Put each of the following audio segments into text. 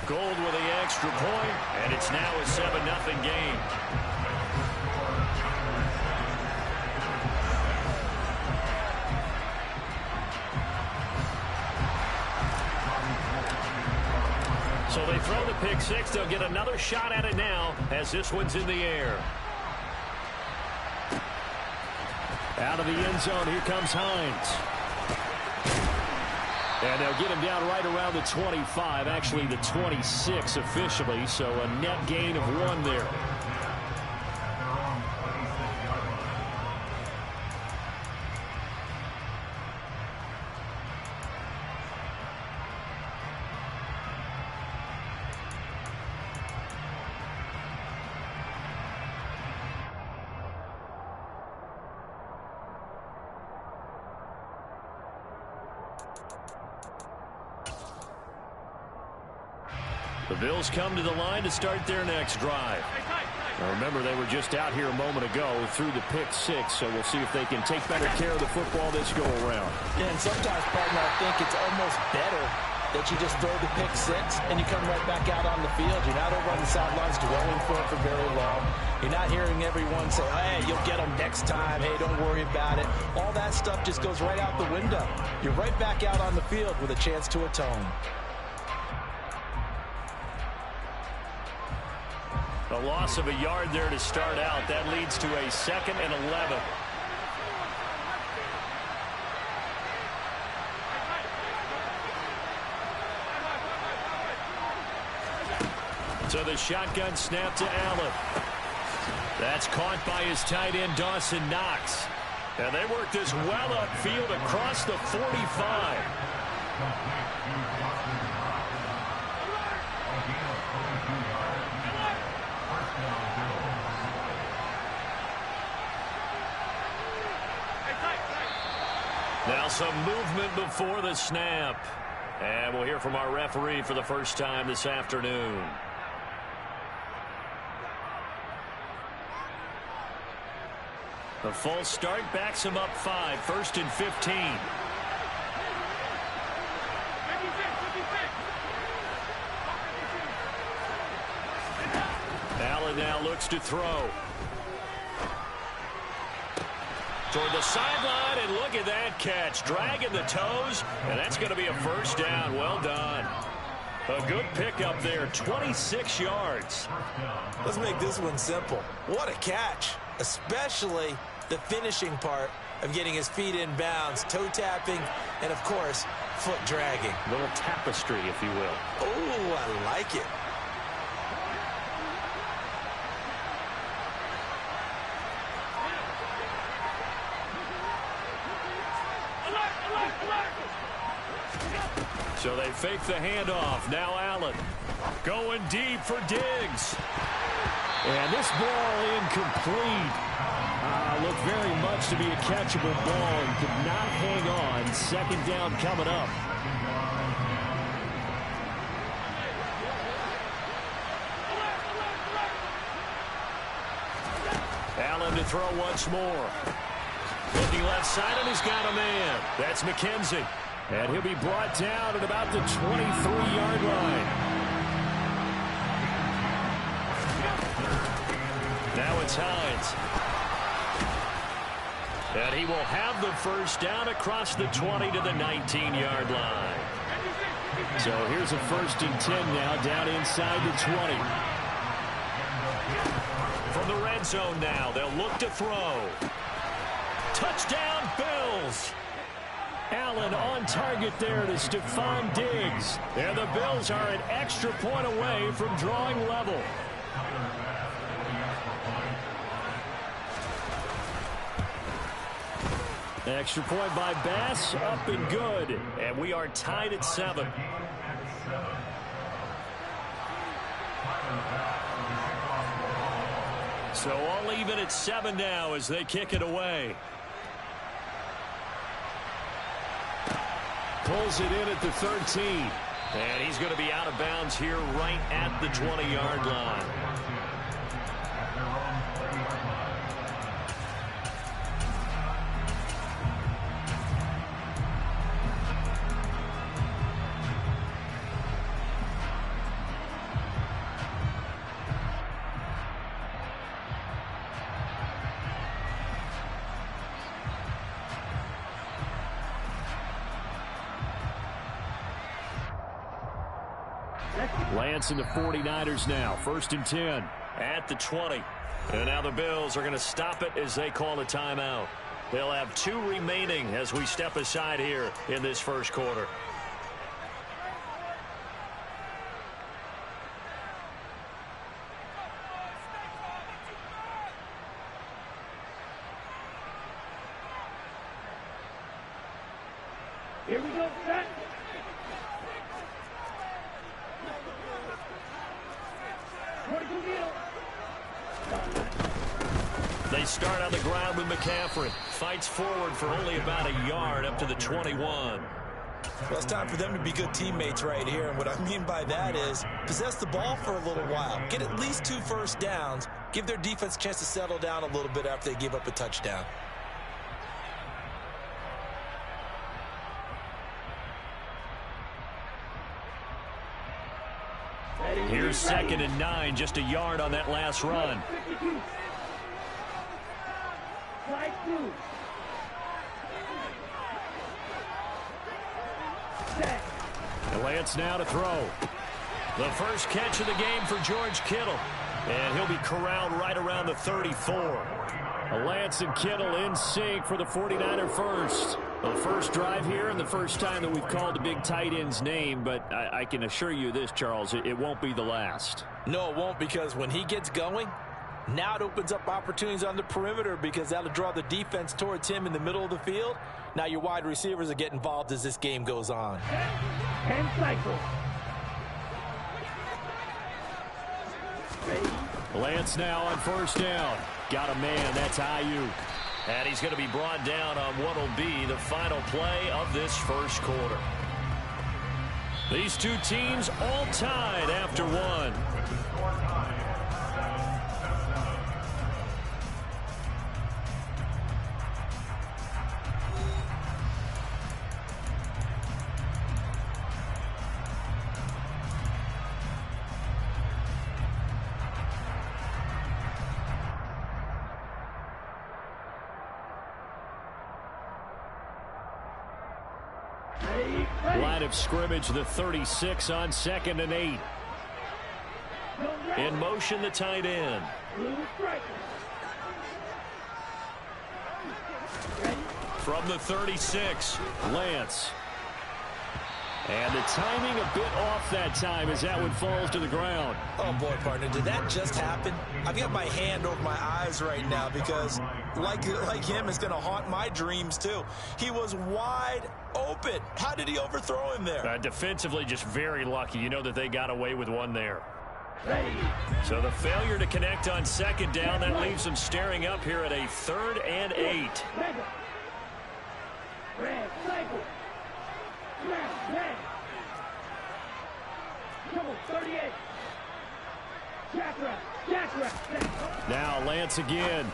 Gold with the extra point, and it's now a 7-0 game. So they throw the pick six. They'll get another shot at it now as this one's in the air. Out of the end zone, here comes Hines. And they'll get him down right around the 25, actually the 26 officially, so a net gain of 1 there. The Bills come to the line to start their next drive. Now remember, they were just out here a moment ago through the pick six, so we'll see if they can take better care of the football this go-around. Yeah, and sometimes, partner, I think it's almost better that you just throw the pick six and you come right back out on the field. You're not over on the sidelines dwelling for it for very long. You're not hearing everyone say, hey, you'll get them next time. Hey, don't worry about it. All that stuff just goes right out the window. You're right back out on the field with a chance to atone. A loss of a yard there to start out. That leads to a 2nd and 11. So the shotgun snap to Allen. That's caught by his tight end, Dawson Knox. And they work this well upfield across the 45. Now some movement before the snap. And we'll hear from our referee for the first time this afternoon. The false start backs him up 5, 1st and 15. Allen now looks to throw. Toward the sideline, and look at that catch. Dragging the toes, and that's going to be a first down. Well done. A good pickup there, 26 yards. Let's make this one simple. What a catch, especially the finishing part of getting his feet in bounds, toe tapping, and, of course, foot dragging. A little tapestry, if you will. Oh, I like it. So they fake the handoff. Now Allen going deep for Diggs. And this ball incomplete. Looked very much to be a catchable ball and could not hang on. 2nd down coming up. Allen to throw once more. Looking left side, and he's got a man. That's McKenzie. And he'll be brought down at about the 23-yard line. Now it's Hines. And he will have the first down across the 20 to the 19-yard line. So here's a 1st and 10 now down inside the 20. From the red zone now, they'll look to throw. Touchdown, Bills. Allen on target there to Stephon Diggs. And the Bills are an extra point away from drawing level. Extra point by Bass, up and good. And we are tied at 7. So all even at 7 now as they kick it away. Pulls it in at the 13. And he's going to be out of bounds here right at the 20-yard line. Lance and the 49ers now. 1st and 10. At the 20. And now the Bills are going to stop it as they call a timeout. They'll have 2 remaining as we step aside here in this first quarter. Here we go, set. They start on the ground with McCaffrey. Fights forward for only about a yard up to the 21. Well, it's time for them to be good teammates right here. And what I mean by that is possess the ball for a little while. Get at least 2 first downs. Give their defense a chance to settle down a little bit after they give up a touchdown. Here's 2nd and 9, just a yard on that last run. Lance now to throw. The first catch of the game for George Kittle. And he'll be corralled right around the 34. Lance and Kittle in sync for the 49er first. Well, the first drive here and the first time that we've called the big tight end's name, but I can assure you this, Charles, it won't be the last. No, it won't, because when he gets going, now it opens up opportunities on the perimeter because that'll draw the defense towards him in the middle of the field. Now your wide receivers will get involved as this game goes on. 10 cycles. Lance now on 1st down. Got a man, that's Ayuk. And he's going to be brought down on what will be the final play of this first quarter. These 2 teams all tied after 1. Line of scrimmage, the 36 on 2nd and 8. In motion, the tight end. From the 36, Lance. And the timing a bit off that time as that one falls to the ground. Oh, boy, partner, did that just happen? I've got my hand over my eyes right now because, like him, it's going to haunt my dreams, too. He was wide open. How did he overthrow him there? Defensively, just very lucky. You know that they got away with one there. So the failure to connect on 2nd down, that leaves them staring up here at a 3rd and 8. Now Lance again.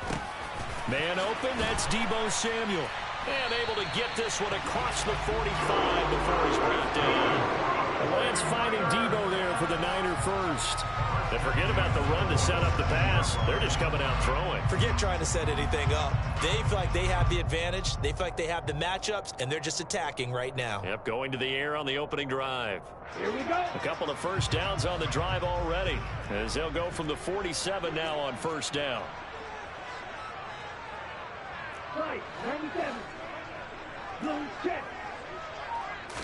Man open, that's Deebo Samuel. And able to get this one across the 45 before he's brought down. Lance finding Deebo there for the Niner first. And forget about the run to set up the pass. They're just coming out throwing. Forget trying to set anything up. They feel like they have the advantage. They feel like they have the matchups, and they're just attacking right now. Yep, going to the air on the opening drive. Here we go. A couple of first downs on the drive already, as they'll go from the 47 now on 1st down. Right, 97. Blue check.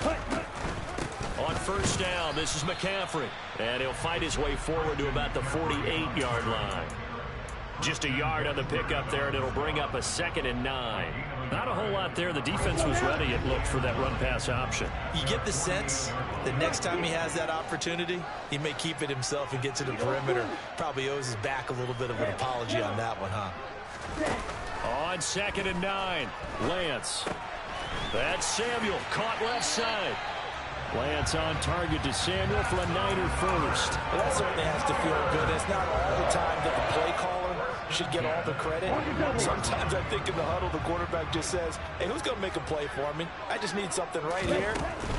Hut. On 1st down, this is McCaffrey. And he'll fight his way forward to about the 48-yard line. Just a yard on the pickup there, and it'll bring up a 2nd and 9. Not a whole lot there. The defense was ready, it looked, for that run-pass option. You get the sense that next time he has that opportunity, he may keep it himself and get to the perimeter. Probably owes his back a little bit of an apology on that one, huh? On 2nd and 9, Lance. That's Samuel, caught left side. Lance on target to Samuel for a Niner first. Well, that certainly has to feel good. It's not all the time that the play caller should get all the credit. Sometimes I think in the huddle, the quarterback just says, hey, who's going to make a play for me? I just need something right here.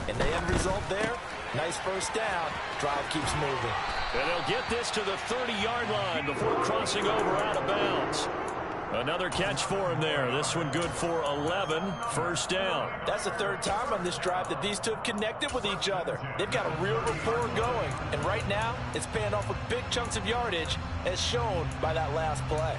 And the end result there, nice first down. Drive keeps moving. And they'll get this to the 30-yard line before crossing over out of bounds. Another catch for him there. This one good for 11. First down. That's the third time on this drive that these two have connected with each other. They've got a real rapport going. And right now, it's paying off with big chunks of yardage, as shown by that last play.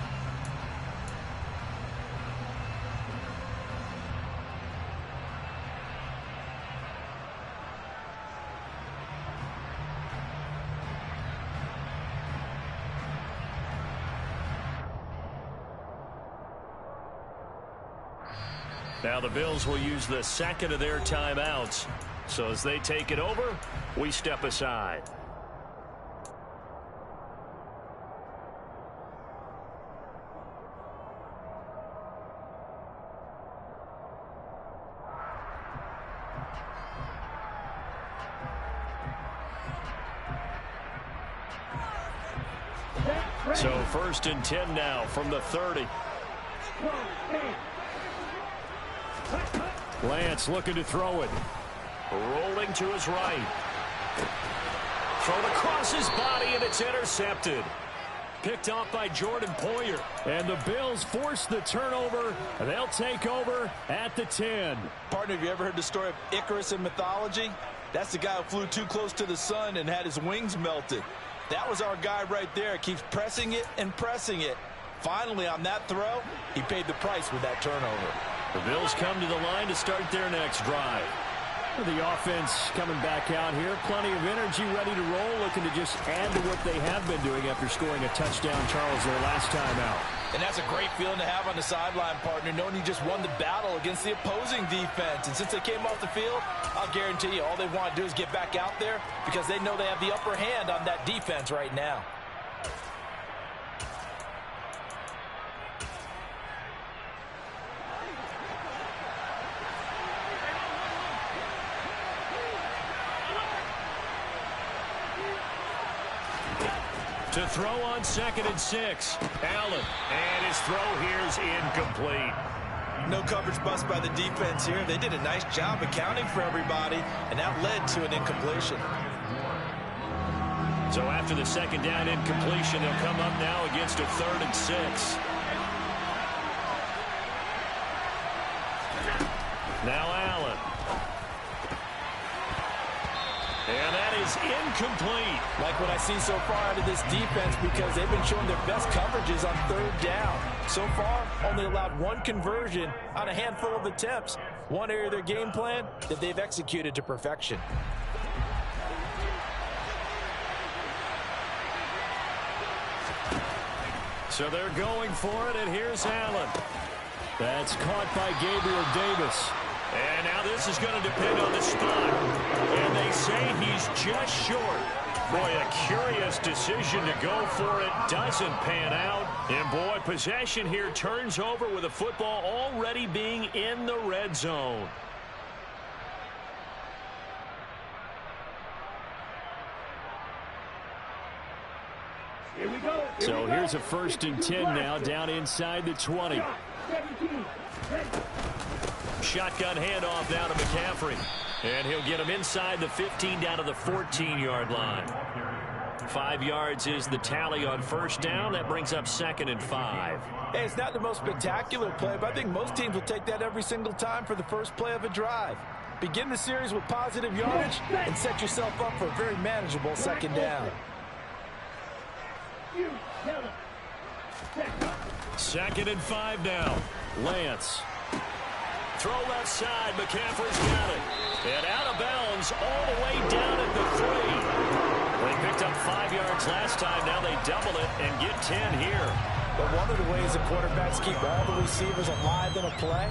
Now the Bills will use the second of their timeouts. So as they take it over, we step aside. So 1st and 10 now from the 30. Lance looking to throw it. Rolling to his right. Thrown across his body, and it's intercepted. Picked off by Jordan Poyer. And the Bills force the turnover. They'll take over at the 10. Partner, have you ever heard the story of Icarus in mythology? That's the guy who flew too close to the sun and had his wings melted. That was our guy right there. Keeps pressing it and pressing it. Finally, on that throw, he paid the price with that turnover. The Bills come to the line to start their next drive. The offense coming back out here. Plenty of energy, ready to roll, looking to just add to what they have been doing after scoring a touchdown, Charles, their last time out. And that's a great feeling to have on the sideline, partner, knowing you just won the battle against the opposing defense. And since they came off the field, I'll guarantee you all they want to do is get back out there because they know they have the upper hand on that defense right now. To throw on 2nd and 6. Allen. And his throw here is incomplete. No coverage bust by the defense here. They did a nice job accounting for everybody, and that led to an incompletion. So after the 2nd down incompletion, they'll come up now against a 3rd and 6. Now Allen. And that is incomplete. Like what I see so far out of this defense, because they've been showing their best coverages on 3rd down. So far, only allowed one conversion on a handful of attempts. One area of their game plan that they've executed to perfection. So they're going for it, and here's Allen. That's caught by Gabriel Davis. And now this is going to depend on the spot. And they say he's just short. Boy, a curious decision to go for it. Doesn't pan out. And boy, possession here turns over with the football already being in the red zone. Here we go. So here's a 1st and 10 now, down inside the 20. 17. Shotgun handoff now to McCaffrey. And he'll get him inside the 15 down to the 14-yard line. 5 yards is the tally on 1st down. That brings up 2nd and 5. Hey, it's not the most spectacular play, but I think most teams will take that every single time for the first play of a drive. Begin the series with positive yardage and set yourself up for a very manageable 2nd down. 2nd and 5 now. Lance. Throw left side. McCaffrey's got it. And out of bounds all the way down at the 3. They picked up 5 yards last time. Now they double it and get 10 here. But one of the ways the quarterbacks keep all the receivers alive in a play,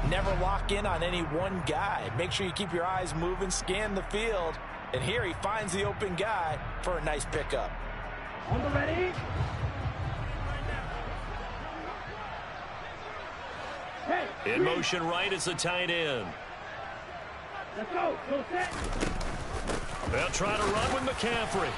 never lock in on any one guy. Make sure you keep your eyes moving, scan the field. And here he finds the open guy for a nice pickup. On the ready. In motion right is the tight end. Let's go. Go set. They'll try to run with McCaffrey.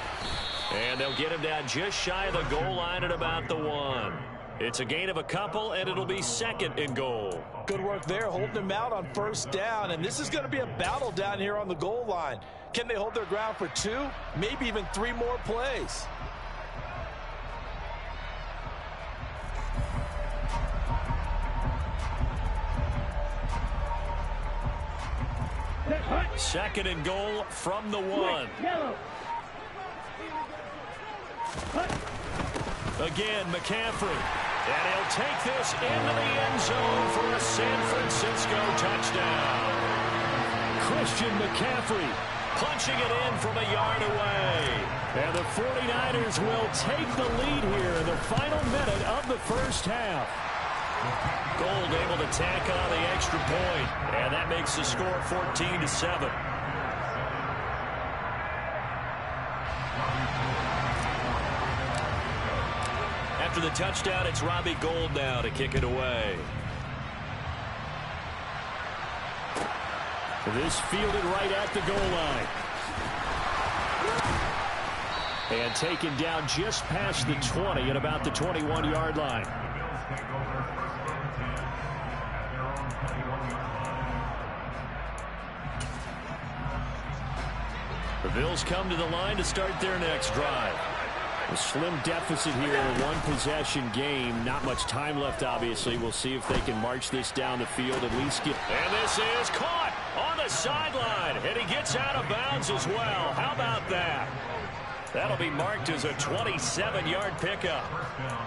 And they'll get him down just shy of the goal line at about the 1. It's a gain of a couple, and it'll be 2nd and goal. Good work there, holding him out on 1st down. And this is going to be a battle down here on the goal line. Can they hold their ground for 2, maybe even 3 more plays? Second and goal from the 1. Yellow. Again, McCaffrey. And he'll take this into the end zone for a San Francisco touchdown. Christian McCaffrey punching it in from a yard away. And the 49ers will take the lead here in the final minute of the first half. Gold able to tack on the extra point, and that makes the score 14-7. After the touchdown, it's Robbie Gould now to kick it away. This fielded right at the goal line. And taken down just past the 20 at about the 21-yard line. The Bills come to the line to start their next drive. A slim deficit here in a one-possession game. Not much time left, obviously. We'll see if they can march this down the field, at least get... And this is caught on the sideline, and he gets out of bounds as well. How about that? That'll be marked as a 27-yard pickup.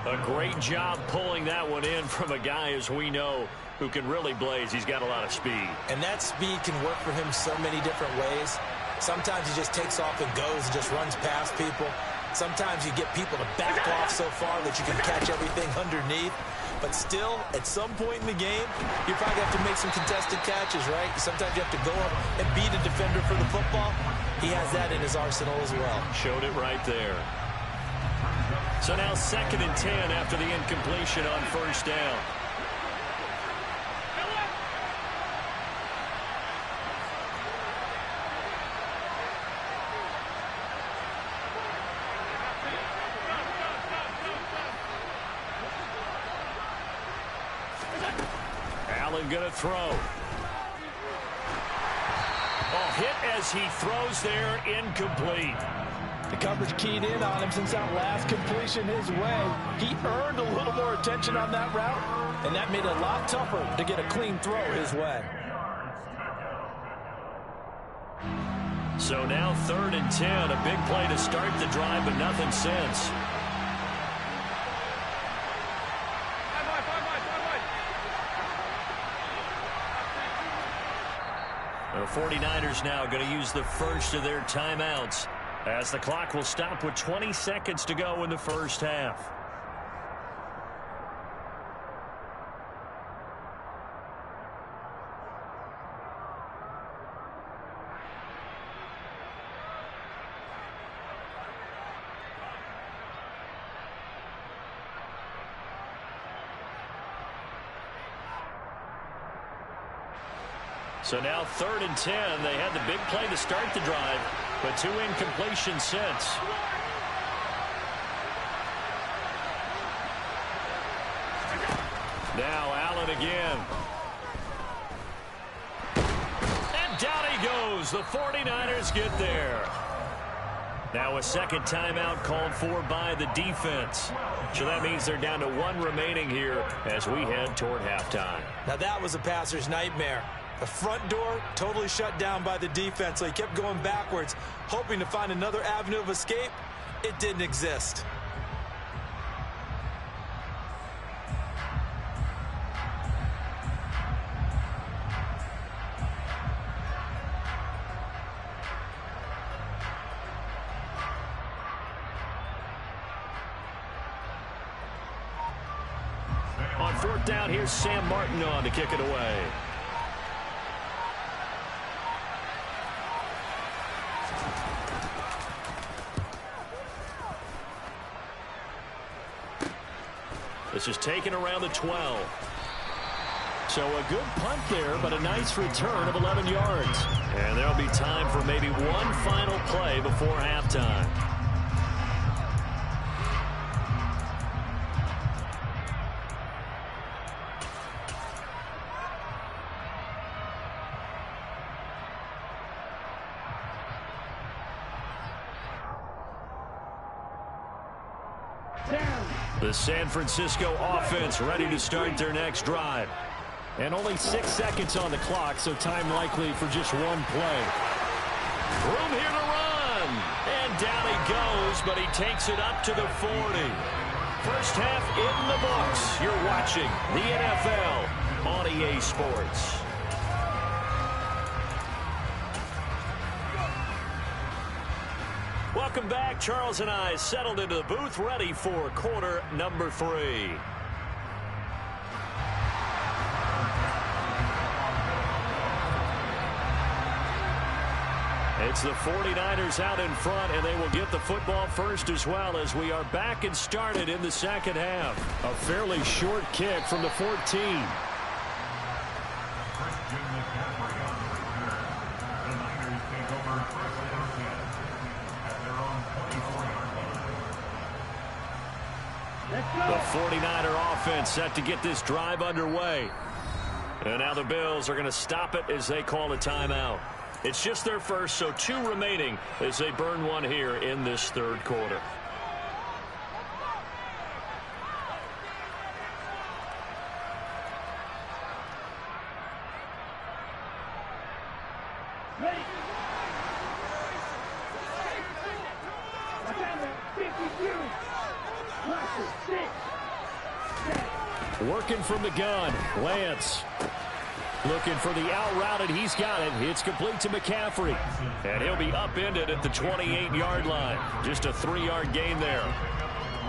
A great job pulling that one in from a guy, as we know, who can really blaze. He's got a lot of speed. And that speed can work for him so many different ways. Sometimes he just takes off and goes and just runs past people. Sometimes you get people to back off so far that you can catch everything underneath. But still, at some point in the game, you probably have to make some contested catches, right? Sometimes you have to go up and beat a defender for the football. He has that in his arsenal as well. Showed it right there. So now 2nd and 10 after the incompletion on first down. Allen going to throw. Hit as he throws there, incomplete. The coverage keyed in on him since that last completion his way. He earned a little more attention on that route, and that made it a lot tougher to get a clean throw his way. So now 3rd and 10, a big play to start the drive, but nothing since. The 49ers now going to use the first of their timeouts as the clock will stop with 20 seconds to go in the first half. So now 3rd and 10. They had the big play to start the drive, but 2 incompletions since. Now Allen again. And down he goes. The 49ers get there. Now a second timeout called for by the defense. So that means they're down to 1 remaining here as we head toward halftime. Now that was a passer's nightmare. The front door totally shut down by the defense, so he kept going backwards, hoping to find another avenue of escape. It didn't exist. On 4th down, here's Sam Martin on to kick it away. This is taken around the 12. So a good punt there, but a nice return of 11 yards. And there'll be time for maybe one final play before halftime. The San Francisco offense ready to start their next drive. And only 6 seconds on the clock, so time likely for just one play. Room here to run. And down he goes, but he takes it up to the 40. First half in the books. You're watching the NFL on EA Sports. Welcome back. Charles and I settled into the booth, ready for quarter number 3. It's the 49ers out in front, and they will get the football first as well as we are back and started in the second half. A fairly short kick from the 14. The 49er offense set to get this drive underway. And now the Bills are going to stop it as they call a timeout. It's just their first, so 2 remaining as they burn one here in this third quarter. Working from the gun, Lance. Looking for the out route, and he's got it. It's complete to McCaffrey. And he'll be upended at the 28-yard line. Just a 3-yard gain there.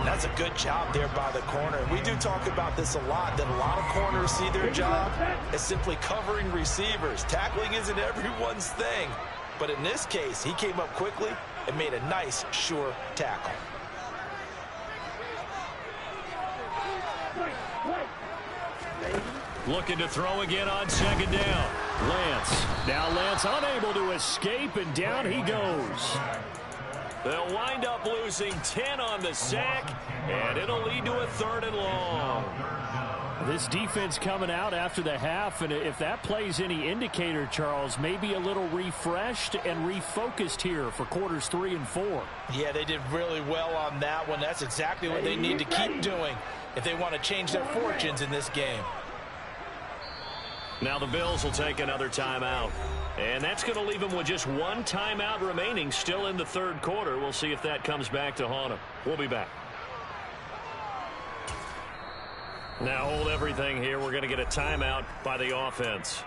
That's a good job there by the corner. We do talk about this a lot, that a lot of corners see their job as simply covering receivers. Tackling isn't everyone's thing. But in this case, he came up quickly and made a nice, sure tackle. Looking to throw again on second down. Lance. Now Lance unable to escape, and down he goes. They'll wind up losing 10 on the sack, and it'll lead to a 3rd and long. This defense coming out after the half, and if that plays any indicator, Charles, maybe a little refreshed and refocused here for quarters 3 and 4. Yeah, they did really well on that one. That's exactly what they need to keep doing if they want to change their fortunes in this game. Now the Bills will take another timeout. And that's going to leave them with just 1 timeout remaining still in the third quarter. We'll see if that comes back to haunt them. We'll be back. Now hold everything here. We're going to get a timeout by the offense.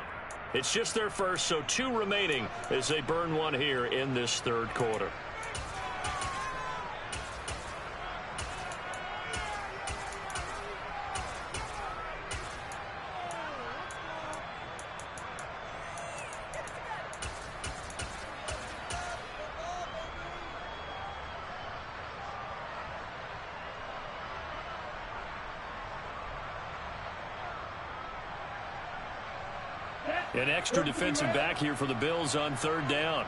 It's just their first, so 2 remaining as they burn one here in this third quarter. An extra defensive back here for the Bills on 3rd down.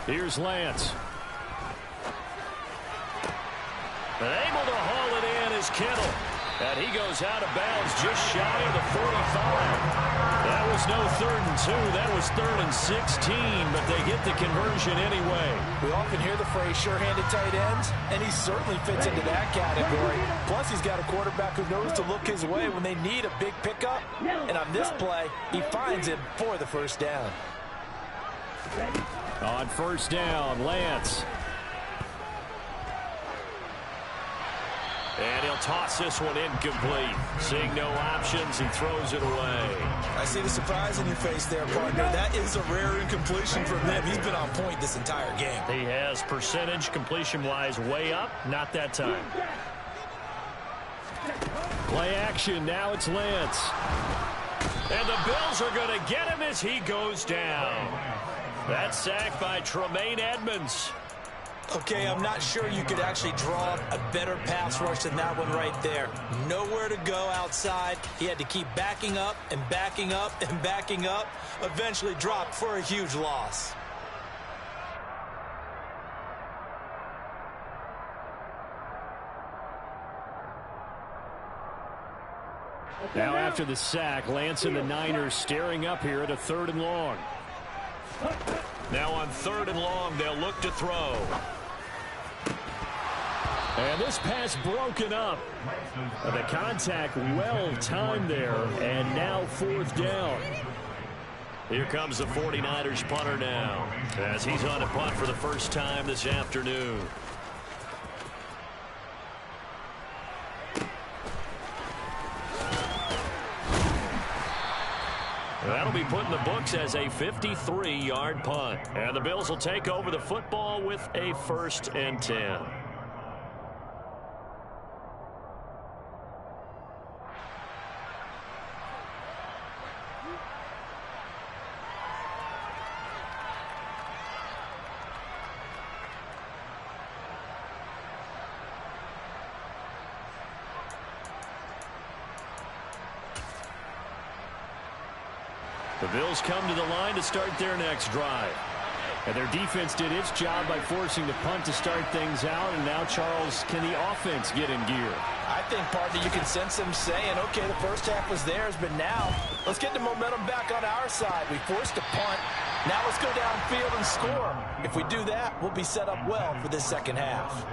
Here's Lance. And able to haul it in is Kittle. And he goes out of bounds just shy of the 45. That was no 3rd and 2. That was 3rd and 16, but they get the conversion anyway. We often hear the phrase sure-handed tight ends, and he certainly fits into that category. Plus, he's got a quarterback who knows to look his way when they need a big pickup. And on this play, he finds him for the first down. On 1st down, Lance. And he'll toss this one incomplete. Seeing no options, he throws it away. I see the surprise in your face there, partner. That is a rare incompletion from him. He's been on point this entire game. He has percentage completion-wise way up. Not that time. Play action. Now it's Lance. And the Bills are going to get him as he goes down. That's sacked by Tremaine Edmonds. Okay, I'm not sure you could actually draw a better pass rush than that one right there. Nowhere to go outside. He had to keep backing up and backing up and backing up. Eventually dropped for a huge loss. Now after the sack, Lance and the Niners staring up here at a 3rd and long. Now on 3rd and long, they'll look to throw. And this pass broken up. The contact well timed there, and now 4th down. Here comes the 49ers punter now, as he's on a punt for the first time this afternoon. That'll be put in the books as a 53-yard punt. And the Bills will take over the football with a 1st and 10. The Bills come to the line to start their next drive. And their defense did its job by forcing the punt to start things out. And now, Charles, can the offense get in gear? I think, partner, you can sense them saying, okay, the first half was theirs, but now let's get the momentum back on our side. We forced a punt. Now let's go downfield and score. If we do that, we'll be set up well for this second half.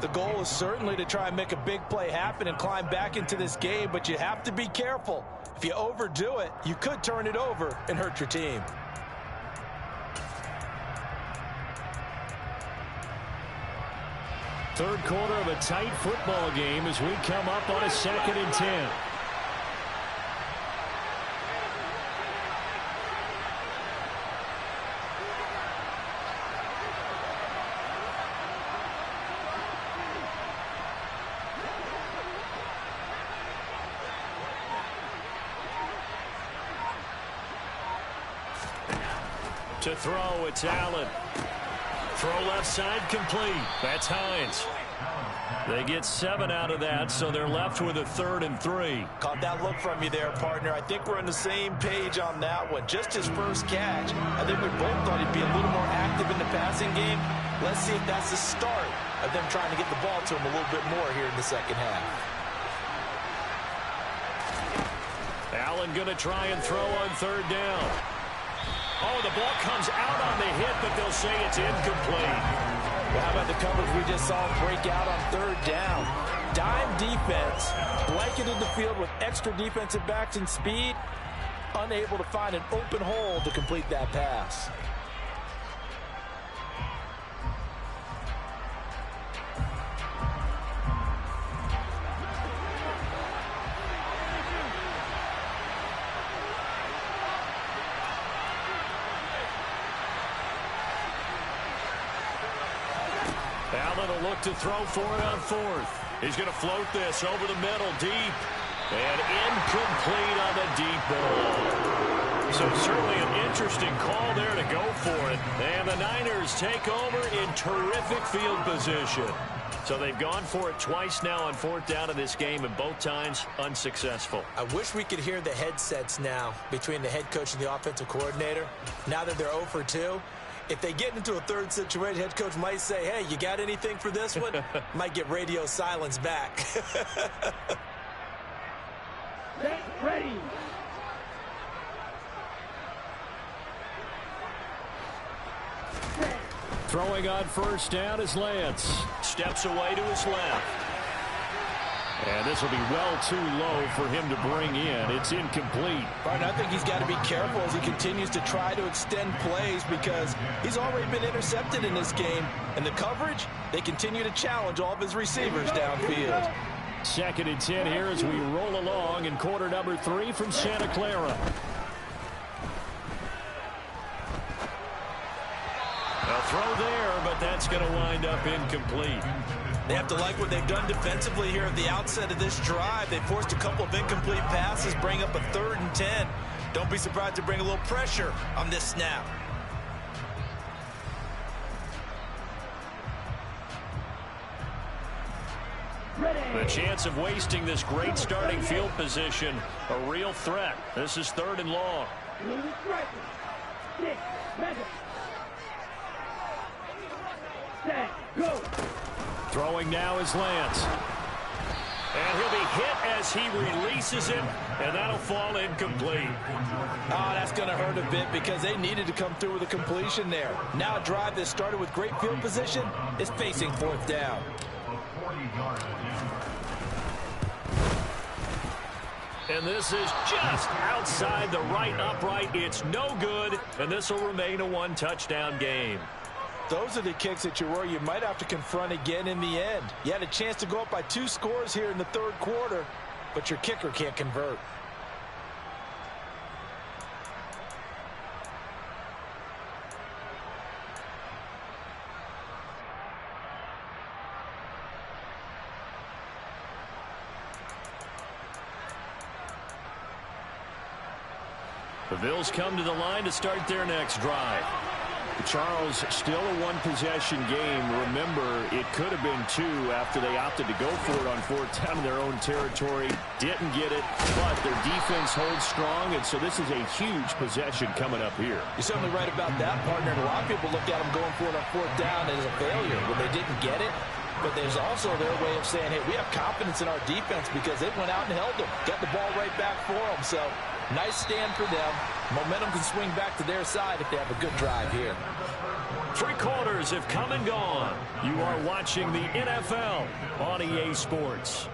The goal is certainly to try and make a big play happen and climb back into this game, but you have to be careful. If you overdo it, you could turn it over and hurt your team. Third quarter of a tight football game as we come up on a 2nd and 10. To throw, it's Allen. Throw left side complete. That's Hines. They get 7 out of that, so they're left with a 3rd and 3. Caught that look from you there, partner. I think we're on the same page on that one. Just his first catch. I think we both thought he'd be a little more active in the passing game. Let's see if that's the start of them trying to get the ball to him a little bit more here in the second half. Allen going to try and throw on 3rd down. Oh, the ball comes out on the hit, but they'll say it's incomplete. Well, how about the coverage we just saw break out on 3rd down? Dime defense, blanketed the field with extra defensive backs and speed, unable to find an open hole to complete that pass. Allen will look to throw for it on 4th. He's going to float this over the middle, deep. And incomplete on the deep ball. So certainly an interesting call there to go for it. And the Niners take over in terrific field position. So they've gone for it twice now on 4th down in this game, and both times unsuccessful. I wish we could hear the headsets now between the head coach and the offensive coordinator. Now that they're 0 for 2. If they get into a 3rd situation, head coach might say, hey, you got anything for this one? Might get radio silence back. Get ready. Throwing on 1st down is Lance. Steps away to his left. And this will be well too low for him to bring in. It's incomplete. Right, I think he's got to be careful as he continues to try to extend plays because he's already been intercepted in this game. And the coverage, they continue to challenge all of his receivers downfield. 2nd and 10 here as we roll along in quarter number 3 from Santa Clara. A throw there, but that's going to wind up incomplete. They have to like what they've done defensively here at the outset of this drive. They forced a couple of incomplete passes, bring up a 3rd and 10. Don't be surprised to bring a little pressure on this snap. The chance of wasting this great starting field position, a real threat. This is 3rd and long. Go. Throwing now is Lance. And he'll be hit as he releases it, and that'll fall incomplete. Oh, that's going to hurt a bit because they needed to come through with a completion there. Now a drive that started with great field position is facing 4th down. And this is just outside the right upright. It's no good, and this will remain a one-touchdown game. Those are the kicks that you worry you might have to confront again in the end. You had a chance to go up by 2 scores here in the third quarter, but your kicker can't convert. The Bills come to the line to start their next drive. Charles, still a one-possession game. Remember, it could have been 2 after they opted to go for it on 4th down in their own territory. Didn't get it, but their defense holds strong, and so this is a huge possession coming up here. You're certainly right about that, partner. And a lot of people look at them going for it on 4th down as a failure when they didn't get it. But there's also their way of saying, hey, we have confidence in our defense because it went out and held them. Got the ball right back for them. So nice stand for them. Momentum can swing back to their side if they have a good drive here. 3 quarters have come and gone. You are watching the NFL on EA Sports.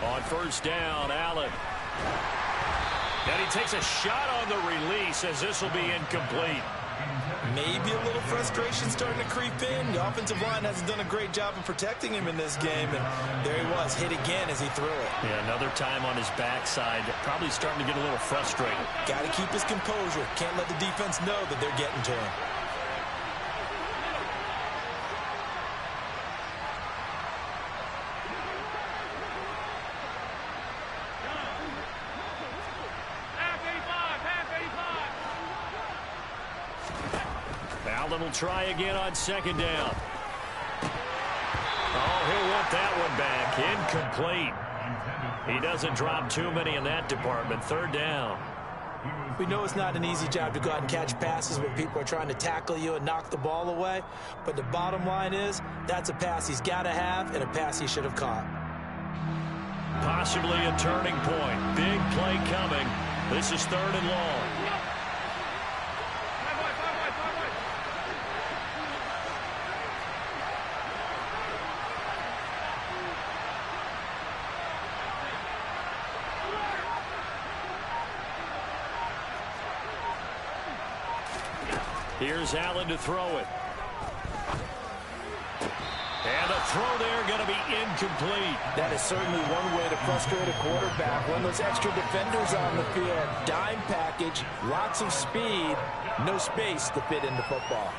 On 1st down, Allen. And he takes a shot on the release as this will be incomplete. Maybe a little frustration starting to creep in. The offensive line hasn't done a great job of protecting him in this game. And there he was, hit again as he threw it. Yeah, another time on his backside. Probably starting to get a little frustrated. Got to keep his composure. Can't let the defense know that they're getting to him. Allen will try again on 2nd down. Oh, he'll want that one back. Incomplete. He doesn't drop too many in that department. 3rd down. We know it's not an easy job to go out and catch passes when people are trying to tackle you and knock the ball away. But the bottom line is, that's a pass he's got to have and a pass he should have caught. Possibly a turning point. Big play coming. This is 3rd and long. Here's Allen to throw it. And the throw there going to be incomplete. That is certainly one way to frustrate a quarterback. When those extra defenders on the field, dime package, lots of speed, no space to fit into football.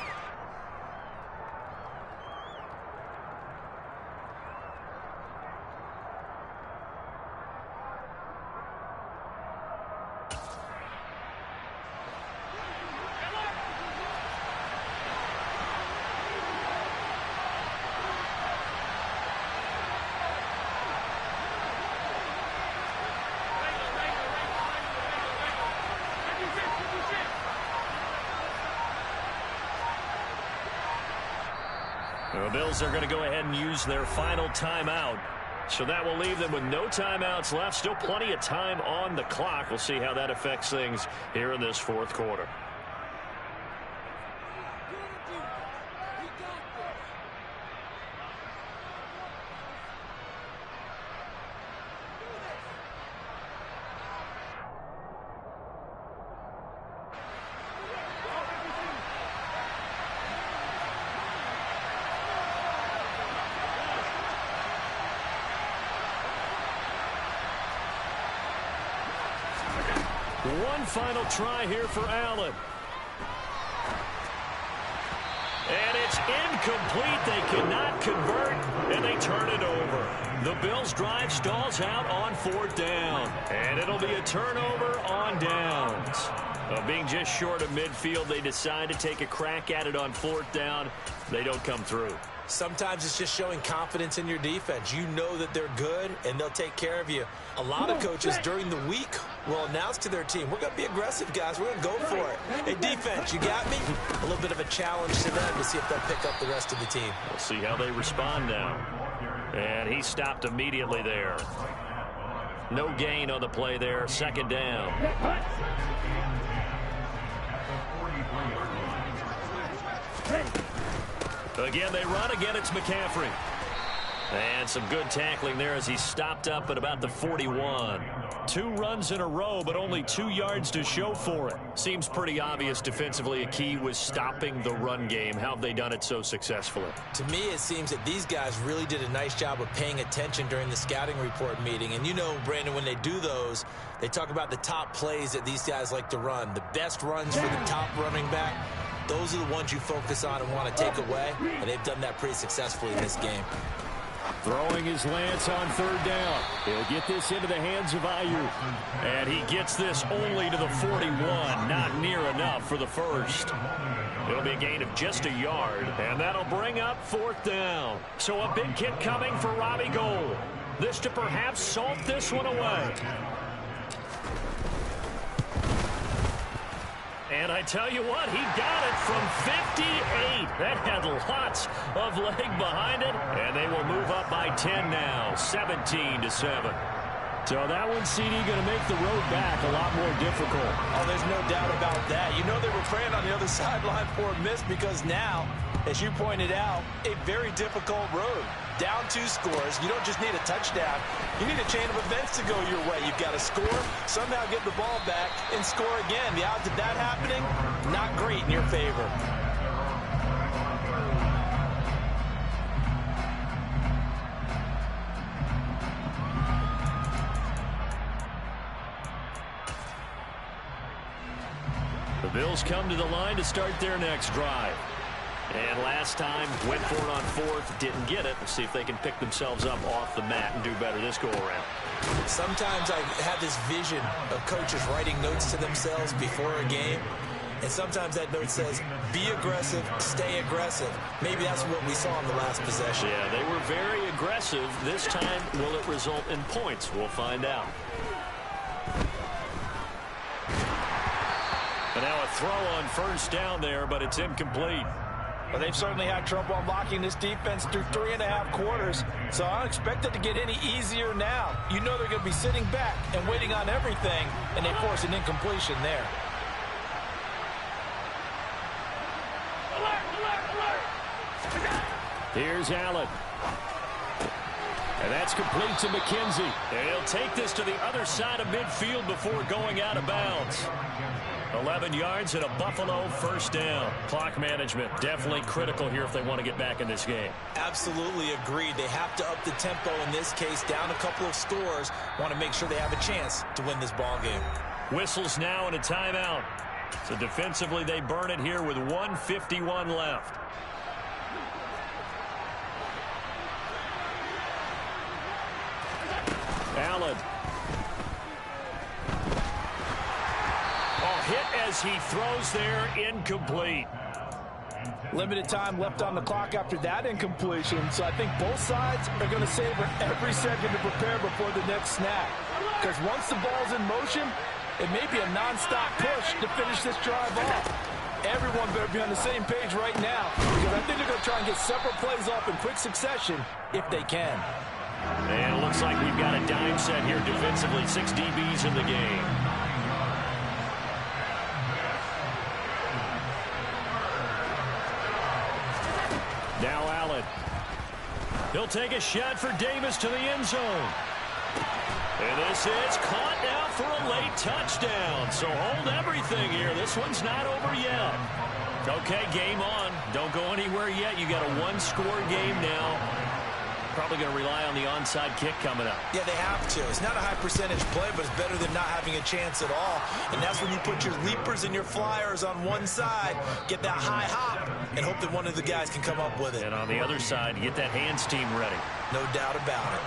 The Bills are going to go ahead and use their final timeout. So that will leave them with no timeouts left. Still plenty of time on the clock. We'll see how that affects things here in this 4th quarter. One final try here for Allen. And it's incomplete. They cannot convert, and they turn it over. The Bills' drive stalls out on 4th down. And it'll be a turnover on downs. Being just short of midfield, they decide to take a crack at it on 4th down. They don't come through. Sometimes it's just showing confidence in your defense. You know that they're good, and they'll take care of you. A lot of coaches during the week will announce to their team, we're going to be aggressive, guys. We're going to go for it. Hey, defense, you got me? A little bit of a challenge to them to see if they'll pick up the rest of the team. We'll see how they respond now. And he stopped immediately there. No gain on the play there. Second down. Again, they run. Again, it's McCaffrey. And some good tackling there as he stopped up at about the 41. 2 runs in a row, but only 2 yards to show for it. Seems pretty obvious defensively a key was stopping the run game. How have they done it so successfully? To me, it seems that these guys really did a nice job of paying attention during the scouting report meeting. And you know, Brandon, when they do those, they talk about the top plays that these guys like to run. The best runs for the top running back, those are the ones you focus on and want to take away. And they've done that pretty successfully in this game. Throwing his lance on third down. He'll get this into the hands of Ayuk. And he gets this only to the 41. Not near enough for the first. It'll be a gain of just a yard. And that'll bring up 4th down. So a big kick coming for Robbie Gould. This to perhaps salt this one away. And I tell you what, he got it from 58. That had lots of leg behind it. And they will move up by 10 now, 17-7. So that one, CD, going to make the road back a lot more difficult. Oh, there's no doubt about that. You know they were praying on the other sideline for a miss because now, as you pointed out, a very difficult road. Down 2 scores. You don't just need a touchdown. You need a chain of events to go your way. You've got to score, somehow get the ball back, and score again. The odds of that happening, not great in your favor. The Bills come to the line to start their next drive. And last time, went for it on 4th, didn't get it. We'll see if they can pick themselves up off the mat and do better this go-around. Sometimes I have this vision of coaches writing notes to themselves before a game. And sometimes that note says, be aggressive, stay aggressive. Maybe that's what we saw in the last possession. Yeah, they were very aggressive. This time, will it result in points? We'll find out. And now a throw on first down there, but it's incomplete. Well, they've certainly had trouble unlocking this defense through 3.5 quarters, so I don't expect it to get any easier now. You know they're going to be sitting back and waiting on everything, and they force an incompletion there. Here's Allen. And that's complete to McKenzie. And he'll take this to the other side of midfield before going out of bounds. 11 yards and a Buffalo first down. Clock management definitely critical here if they want to get back in this game. Absolutely agreed. They have to up the tempo in this case, down a couple of scores. Want to make sure they have a chance to win this ball game. Whistles now and a timeout. So defensively they burn it here with 1:51 left. Allen. Hit as he throws there, incomplete. Limited time left on the clock after that incompletion, so I think both sides are going to savor every second to prepare before the next snap. Because once the ball's in motion, it may be a non-stop push to finish this drive off. Everyone better be on the same page right now, because I think they're going to try and get several plays off in quick succession if they can. And it looks like we've got a dime set here defensively. 6 DBs in the game. Now Allen. He'll take a shot for Davis to the end zone. And this is caught now for a late touchdown. So hold everything here. This one's not over yet. Okay, game on. Don't go anywhere yet. You got a 1-score game now. Probably going to rely on the onside kick coming up. Yeah, they have to. It's not a high percentage play, but it's better than not having a chance at all. And that's when you put your leapers and your flyers on one side, get that high hop, and hope that one of the guys can come up with it. And on the other side, get that hands team ready. No doubt about it.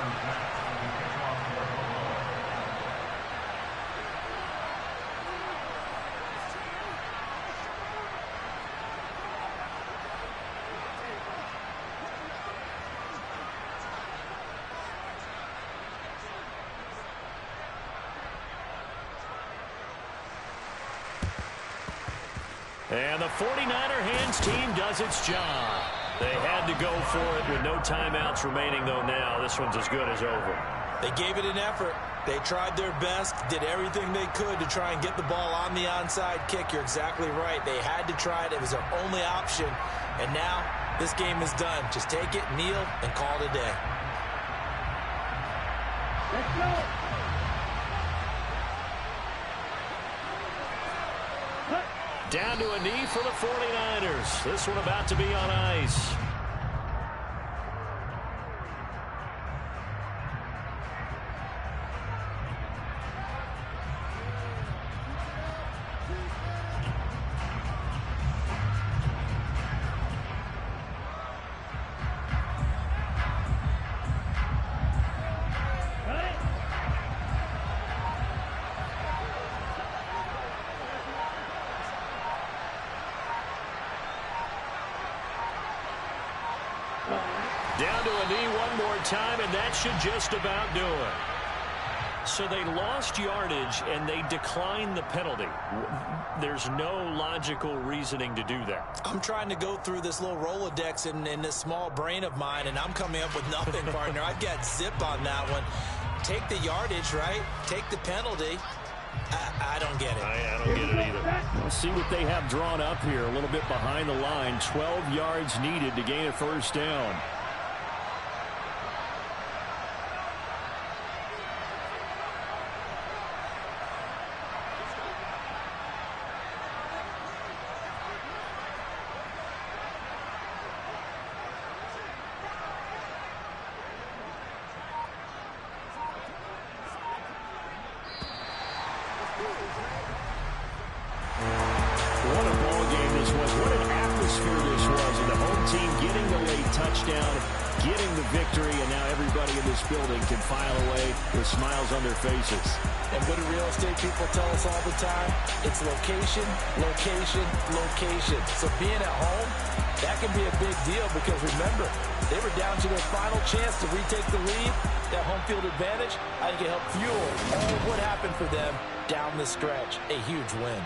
And the 49er hands team does its job. They had to go for it with no timeouts remaining, though now. This one's as good as over. They gave it an effort. They tried their best, did everything they could to try and get the ball on the onside kick. You're exactly right. They had to try it. It was their only option. And now this game is done. Just take it, kneel, and call it a day. Let's go. Down to a knee for the 49ers. This one about to be on ice. Down to a knee one more time, and that should just about do it. So they lost yardage, and they declined the penalty. There's no logical reasoning to do that. I'm trying to go through this little Rolodex in this small brain of mine, and I'm coming up with nothing, partner. I've got zip on that one. Take the yardage, right? Take the penalty. I don't get it. I don't get it either. We'll see what they have drawn up here. A little bit behind the line. 12 yards needed to gain a first down. What a ball game this was. What an atmosphere this was. And the home team getting the late touchdown, getting the victory, and now everybody in this building can file away with smiles on their faces. And what do real estate people tell us all the time? It's location, location, location. So being at home, that can be a big deal because remember, they were down to their final chance to retake the lead. That home field advantage, I think it helped fuel all of what happened for them down the stretch. A huge win.